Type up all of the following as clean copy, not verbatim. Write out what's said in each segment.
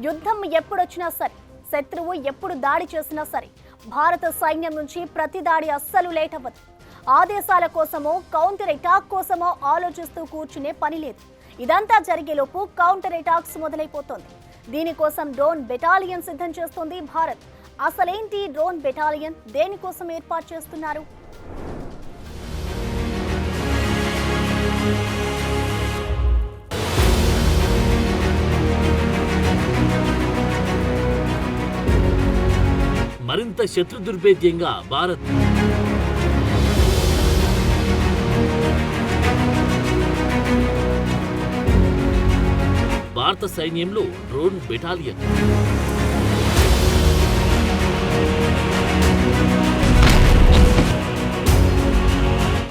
యుద్ధం ఎప్పుడొచ్చినా సరే, శత్రువు ఎప్పుడు దాడి చేసినా సరే, భారత సైన్యం నుంచి ప్రతి దాడి అస్సలు లేట్ అవ్వదు. ఆదేశాల కోసమో కౌంటర్ అటాక్ కోసమో ఆలోచిస్తూ కూర్చునే పని లేదు. ఇదంతా జరిగేలోపు కౌంటర్ అటాక్స్ మొదలైపోతోంది. దీనికోసం డ్రోన్ బెటాలియన్ సిద్ధం చేస్తోంది భారత్. అసలేంటి డ్రోన్ బెటాలియన్, దేనికోసం ఏర్పాటు చేస్తున్నారు? మరింత శత్రు దుర్భేద్యంగా భారత్ భారత సైన్యంలో drone battalion.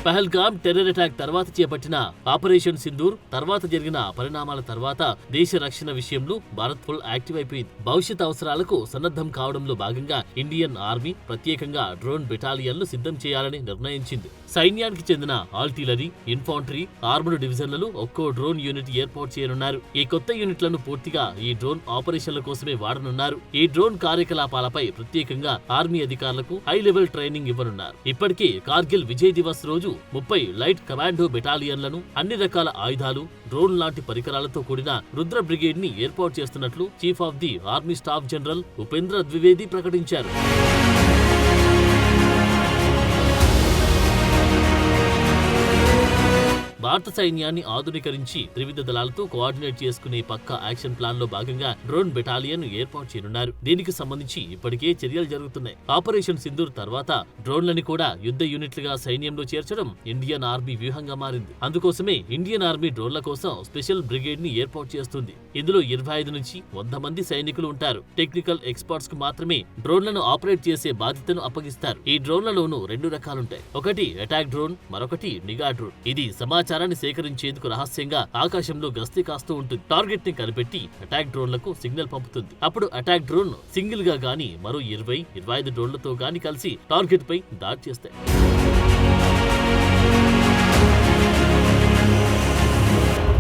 Pahalgam terror attack తర్వాత చేపట్టిన ఆపరేషన్ సింధూర్ తర్వాత జరిగిన పరిణామాల తర్వాత దేశ రక్షణ విషయంలో భారత్ ఫుల్ యాక్టివ్ అయిపోయింది. భవిష్యత్ అవసరాలకు సన్నద్ధం కావడంలో భాగంగా ఇండియన్ ఆర్మీ ప్రత్యేకంగా డ్రోన్ బెటాలియన్లు సిద్ధం చేయాలని నిర్ణయించింది. సైన్యానికి చెందిన ఆర్టిలరీ, ఇన్ఫాంట్రీ, ఆర్మర్డ్ డివిజన్లలో ఒక్కో డ్రోన్ యూనిట్ ఏర్పాటు చేయనున్నారు. ఈ కొత్త యూనిట్లను పూర్తిగా ఈ డ్రోన్ ఆపరేషన్ల కోసమే వాడనున్నారు. ఈ డ్రోన్ కార్యకలాపాలపై ప్రత్యేకంగా ఆర్మీ అధికారులకు హై లెవెల్ ట్రైనింగ్ ఇవ్వనున్నారు. ఇప్పటికే కార్గిల్ విజయ్ దివస్ రోజు 30 లైట్ కమాండో బెటాలియన్లను, అన్ని రకాల ఆయుధాలు, డ్రోన్ లాంటి పరికరాలతో కూడిన రుద్ర బ్రిగేడ్ ని ఏర్పాటు చేస్తున్నట్లు chief of the army staff general Upendra Dwivedi ప్రకటించారు. భారత సైన్యాన్ని ఆధునీకరించి త్రివిధ దళాలతో కోఆర్డినేట్ చేసుకునే పక్కా యాక్షన్ ప్లాన్ లో భాగంగా డ్రోన్ బెటాలియన్ ఏర్పాటు చేయనున్నారు. దీనికి సంబంధించి ఇప్పటికే చర్యలు జరుగుతున్నాయి. ఆపరేషన్ సింధూర్ తర్వాత డ్రోన్లని కూడా యుద్ధ యూనిట్లుగా సైన్యంలో చేర్చడం ఇండియన్ ఆర్మీ వ్యూహంగా మారింది. అందుకోసమే ఇండియన్ ఆర్మీ డ్రోన్ల కోసం స్పెషల్ బ్రిగేడ్ ని ఏర్పాటు చేస్తుంది. ఇందులో 25 నుంచి 100 మంది సైనికులు ఉంటారు. టెక్నికల్ ఎక్స్పర్ట్స్ కు మాత్రమే డ్రోన్లను ఆపరేట్ చేసే బాధ్యతను అప్పగిస్తారు. ఈ డ్రోన్లలోనూ 2 రకాలుంటాయి. ఒకటి అటాక్ డ్రోన్, మరొకటి నిఘా డ్రోన్. ఇది సమాచారాన్ని సేకరించేందుకు రహస్యంగా ఆకాశంలో గస్తీ కాస్తూ ఉంటుంది. టార్గెట్ ని కనిపెట్టి అటాక్ డ్రోన్లకు సిగ్నల్ పంపుతుంది. అప్పుడు అటాక్ డ్రోన్ సింగిల్ గా గానీ మరో 20-25 డ్రోన్లతో గానీ కలిసి టార్గెట్ పై దాడి చేస్తాయి.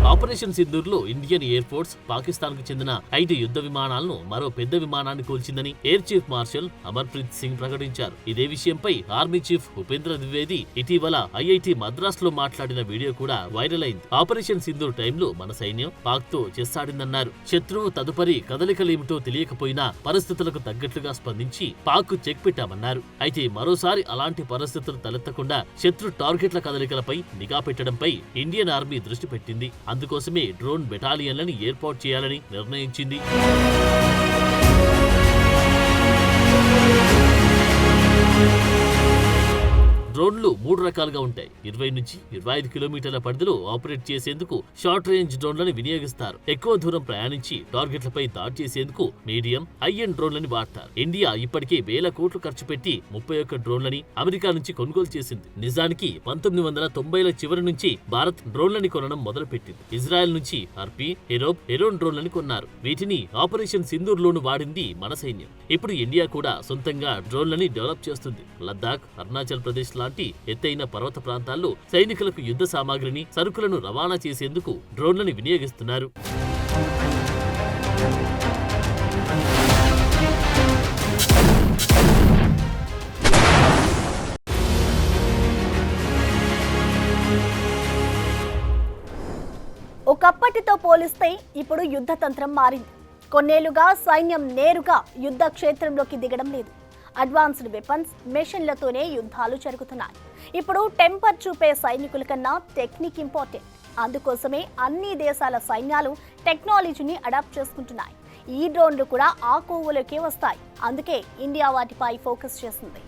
ఆపరేషన్ సింధూర్ లో ఇండియన్ ఎయిర్ ఫోర్స్ పాకిస్తాన్ కు చెందిన 5 యుద్ధ విమానాలను మరో పెద్ద విమానాన్ని కూల్చిందని air chief marshal Amarpreet Singh ప్రకటించారు. ఇదే విషయంపై ఆర్మీ చీఫ్ ఉపేంద్ర ద్వివేది ఇటీవల ఐఐటి మద్రాస్ లో మాట్లాడిన వీడియో కూడా వైరల్ అయింది. ఆపరేషన్ సింధూర్ టైంలో మన సైన్యం పాక్ తో చేస్తాడిందన్నారు. శత్రువు తదుపరి కదలికలేమిటో తెలియకపోయినా పరిస్థితులకు తగ్గట్లుగా స్పందించి పాక్ కు చెక్ పెట్టామన్నారు. అయితే మరోసారి అలాంటి పరిస్థితులు తలెత్తకుండా శత్రు టార్గెట్ల కదలికలపై నిఘా పెట్టడంపై ఇండియన్ ఆర్మీ దృష్టి పెట్టింది. అందుకోసమే డ్రోన్ బెటాలియన్లను ఏర్పాటు చేయాలని నిర్ణయించింది. డ్రోన్లు 3 రకాలుగా ఉంటాయి. 20 నుంచి 25 కిలోమీటర్ల పరిధిలో ఆపరేట్ చేసేందుకు షార్ట్ రేంజ్ డ్రోన్లను వినియోగిస్తారు. ఎక్కువ దూరం ప్రయాణించి టార్గెట్లపై దాడి చేసేందుకు మీడియం, హై ఎండ్ డ్రోన్లని వాడతారు. ఇండియా ఇప్పటికే వేల కోట్లు ఖర్చు పెట్టి 31 డ్రోన్లని అమెరికా నుంచి కొనుగోలు చేసింది. నిజానికి 1990ల చివరి నుంచి భారత్ డ్రోన్లని కొనడం మొదలుపెట్టింది. ఇజ్రాయెల్ నుంచి హర్పీ, హెరోన్ డ్రోన్లని కొన్నారు. వీటిని ఆపరేషన్ సింధూర్ లోను వాడింది మన సైన్యం. ఇప్పుడు ఇండియా కూడా సొంతంగా డ్రోన్లని డెవలప్ చేస్తుంది. లద్దాఖ్, అరుణాచల్ ప్రదేశ్ లాంటి ఎత్తైన పర్వత ప్రాంతాల్లో సైనికులకు యుద్ధ సామాగ్రిని, సరుకులను రవాణా చేసేందుకు డ్రోన్లను వినియోగిస్తున్నారు. ఒకప్పటితో పోలిస్తే ఇప్పుడు యుద్ధ తంత్రం మారింది. కొన్నేళ్లుగా సైన్యం నేరుగా యుద్ధ క్షేత్రంలోకి దిగడం లేదు. అడ్వాన్స్డ్ వెపన్స్, మెషిన్లతోనే యుద్ధాలు జరుగుతున్నాయి. ఇప్పుడు టెంపర్ చూపే సైనికుల కన్నా టెక్నిక్ ఇంపార్టెంట్. అందుకోసమే అన్ని దేశాల సైన్యాలు టెక్నాలజీని అడాప్ట్ చేసుకుంటున్నాయి. ఈ డ్రోన్లు కూడా ఆ కోవలోకే వస్తాయి. అందుకే ఇండియా వాటిపై ఫోకస్ చేసింది.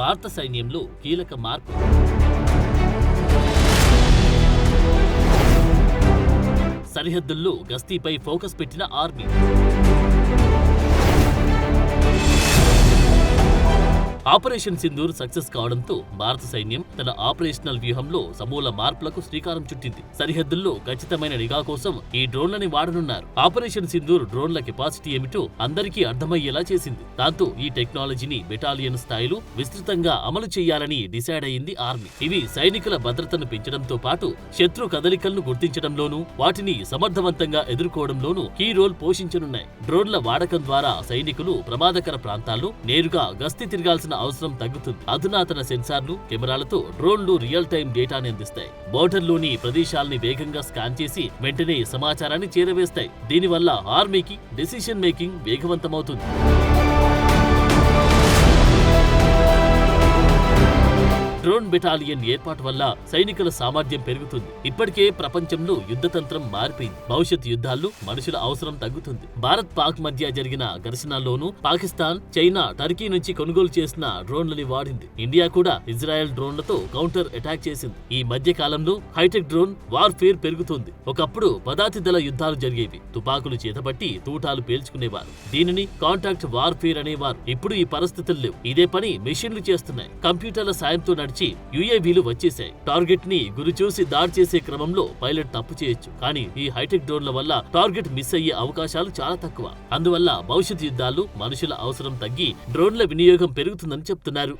భారత సైన్యంలో కీలక మార్పు. సరిహద్దుల్లో గస్తీపై ఫోకస్ పెట్టిన ఆర్మీ. ఆపరేషన్ సింధూర్ సక్సెస్ కావడంతో భారత సైన్యం తన ఆపరేషనల్ వ్యూహంలో సమూల మార్పులకు శ్రీకారం చుట్టింది. సరిహద్దుల్లో ఖచ్చితమైన నిఘా కోసం ఈ డ్రోన్లని వాడనున్నారు. ఆపరేషన్ సింధూర్ డ్రోన్ల కెపాసిటీ ఏమిటో అందరికీ అర్థమయ్యేలా చేసింది. దాంతో ఈ టెక్నాలజీని బెటాలియన్ స్థాయిలో విస్తృతంగా అమలు చేయాలని డిసైడ్ అయింది ఆర్మీ. ఇవి సైనికుల భద్రతను పెంచడంతో పాటు శత్రు కదలికలను గుర్తించడంలోనూ వాటిని సమర్థవంతంగా ఎదుర్కోవడంలోనూ కీ రోల్ పోషించనున్నాయి. డ్రోన్ల వాడకం ద్వారా సైనికులు ప్రమాదకర ప్రాంతాల్లో నేరుగా గస్తీ తిరగాల్సిన అవసరం తగ్గుతుంది. అధునాతన సెన్సార్లు, కెమెరాలతో డ్రోన్లు రియల్ టైం డేటాని అందిస్తాయి. బోర్డర్లోని ప్రదేశాల్ని వేగంగా స్కాన్ చేసి వెంటనే సమాచారాన్ని చేరవేస్తాయి. దీనివల్ల ఆర్మీకి డెసిషన్ మేకింగ్ వేగవంతమవుతుంది. డ్రోన్ బెటాలియన్ ఏర్పాటు వల్ల సైనికుల సామర్థ్యం పెరుగుతుంది. ఇప్పటికే ప్రపంచంలో యుద్ధతంత్రం మారిపోయింది. భవిష్యత్ యుద్ధాల్లో మనుషుల అవసరం తగ్గుతుంది. భారత్ పాక్ మధ్య జరిగిన ఘర్షణల్లోనూ పాకిస్తాన్, చైనా, టర్కీ నుంచి కొనుగోలు చేసిన డ్రోన్లని వాడింది. ఇండియా కూడా ఇజ్రాయెల్ డ్రోన్లతో కౌంటర్ అటాక్ చేసింది. ఈ మధ్య కాలంలో హైటెక్ డ్రోన్ వార్ఫేర్ పెరుగుతోంది. ఒకప్పుడు పదాతి దళ యుద్ధాలు జరిగేవి. తుపాకులు చేతబట్టి తూటాలు పేల్చుకునేవారు. దీనిని కాంటాక్ట్ వార్ఫేర్ అనేవారు. ఇప్పుడు ఈ పరిస్థితులు లేవు. ఇదే పని మెషిన్లు చేస్తున్నాయి. కంప్యూటర్ల సాయంతో యుఏవీలు వచ్చేశాయి. టార్గెట్ ని గురి చూసి దాడి చేసే క్రమంలో పైలట్ తప్పు చేయొచ్చు. కానీ ఈ హైటెక్ డ్రోన్ల వల్ల టార్గెట్ మిస్ అయ్యే అవకాశాలు చాలా తక్కువ. అందువల్ల భవిష్యత్ యుద్ధాల్లో మనుషుల అవసరం తగ్గి డ్రోన్ల వినియోగం పెరుగుతుందని చెప్తున్నారు.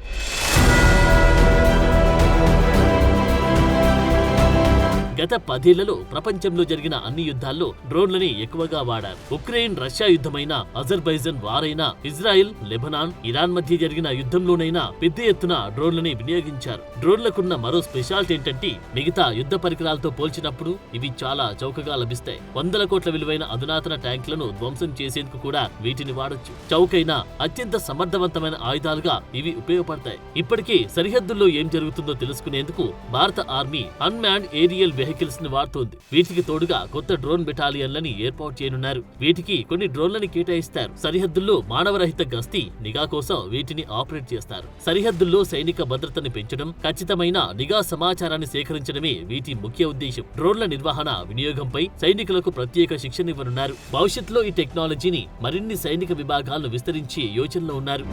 గత 10 ఏళ్లలో ప్రపంచంలో జరిగిన అన్ని యుద్ధాల్లో డ్రోన్లని ఎక్కువగా వాడారు. ఉక్రెయిన్ రష్యా యుద్ధమైనా, అజర్బైజాన్ వారైనా, ఇజ్రాయెల్, లెబనాన్, ఇరాన్ మధ్య జరిగిన యుద్ధంలోనైనా పెద్ద ఎత్తున డ్రోన్లని వినియోగించారు. డ్రోన్లకున్న మరో స్పెషాలిటీ ఏంటంటే మిగతా యుద్ధ పరికరాలతో పోల్చినప్పుడు ఇవి చాలా చౌకగా లభిస్తాయి. 100 కోట్ల విలువైన అధునాతన ట్యాంకులను ధ్వంసం చేసేందుకు కూడా వీటిని వాడొచ్చు. చౌకైన అత్యంత సమర్థవంతమైన ఆయుధాలుగా ఇవి ఉపయోగపడతాయి. ఇప్పటికే సరిహద్దుల్లో ఏం జరుగుతుందో తెలుసుకునేందుకు భారత ఆర్మీ అన్మాన్డ్ ఏరియల్ వెహికల్స్ ని వాడుతోంది. వీటికి తోడుగా కొత్త డ్రోన్ బెటాలియన్లని ఏర్పాటు చేయనున్నారు. వీటికి కొన్ని డ్రోన్లని కేటాయిస్తారు. సరిహద్దుల్లో మానవరహిత గస్తీ, నిఘా కోసం వీటిని ఆపరేట్ చేస్తారు. సరిహద్దుల్లో సైనిక భద్రతని పెంచడం, ఖచ్చితమైన నిఘా సమాచారాన్ని సేకరించడమే వీటి ముఖ్య ఉద్దేశం. డ్రోన్ల నిర్వహణ, వినియోగంపై సైనికులకు ప్రత్యేక శిక్షణ ఇవ్వనున్నారు. భవిష్యత్తులో ఈ టెక్నాలజీని మరిన్ని సైనిక విభాగాలను విస్తరించే యోచనలో ఉన్నారు.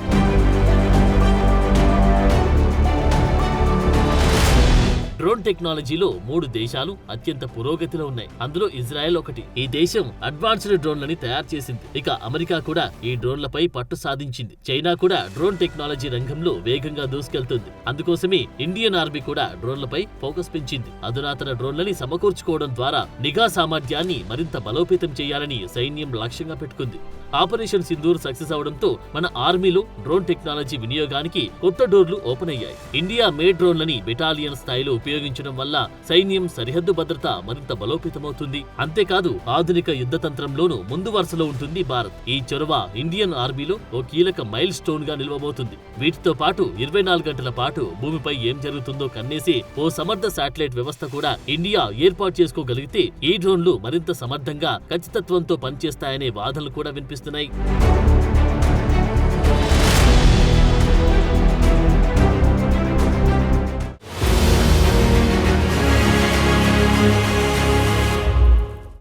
డ్రోన్ టెక్నాలజీలో 3 దేశాలు అత్యంత పురోగతిలో ఉన్నాయి. అందులో ఇజ్రాయెల్ ఒకటి. ఈ దేశం అడ్వాన్స్డ్ డ్రోన్లని తయారు చేసింది. ఇక అమెరికా కూడా ఈ డ్రోన్లపై పట్టు సాధించింది. చైనా కూడా డ్రోన్ టెక్నాలజీ రంగంలో వేగంగా దూసుకెళ్తుంది. అందుకోసమే ఇండియన్ ఆర్మీ కూడా డ్రోన్లపై ఫోకస్ పెంచింది. అధునాతన డ్రోన్లని సమకూర్చుకోవడం ద్వారా నిఘా సామర్థ్యాన్ని మరింత బలోపేతం చేయాలని సైన్యం లక్ష్యంగా పెట్టుకుంది. ఆపరేషన్ సింధూర్ సక్సెస్ అవడంతో మన ఆర్మీలో డ్రోన్ టెక్నాలజీ వినియోగానికి కొత్త డోర్లు ఓపెన్ అయ్యాయి. ఇండియా మేడ్ డ్రోన్లని బెటాలియన్ స్థాయిలో ఉపయోగించడం వల్ల సైన్యం సరిహద్దు భద్రత మరింత బలోపేతమవుతుంది. అంతేకాదు ఆధునిక యుద్ధ తంత్రంలోనూ ముందు వరుసలో ఉంటుంది భారత్. ఈ చొరవ ఇండియన్ ఆర్మీలో ఓ కీలక మైల్ స్టోన్ గా నిలవబోతుంది. వీటితో పాటు 24 గంటల పాటు భూమిపై ఏం జరుగుతుందో కన్నేసి ఓ సమర్థ శాటిలైట్ వ్యవస్థ కూడా ఇండియా ఏర్పాటు చేసుకోగలిగితే ఈ డ్రోన్లు మరింత సమర్థంగా, ఖచ్చితత్వంతో పనిచేస్తాయనే వాదనలు కూడా వినిపిస్తున్నాయి.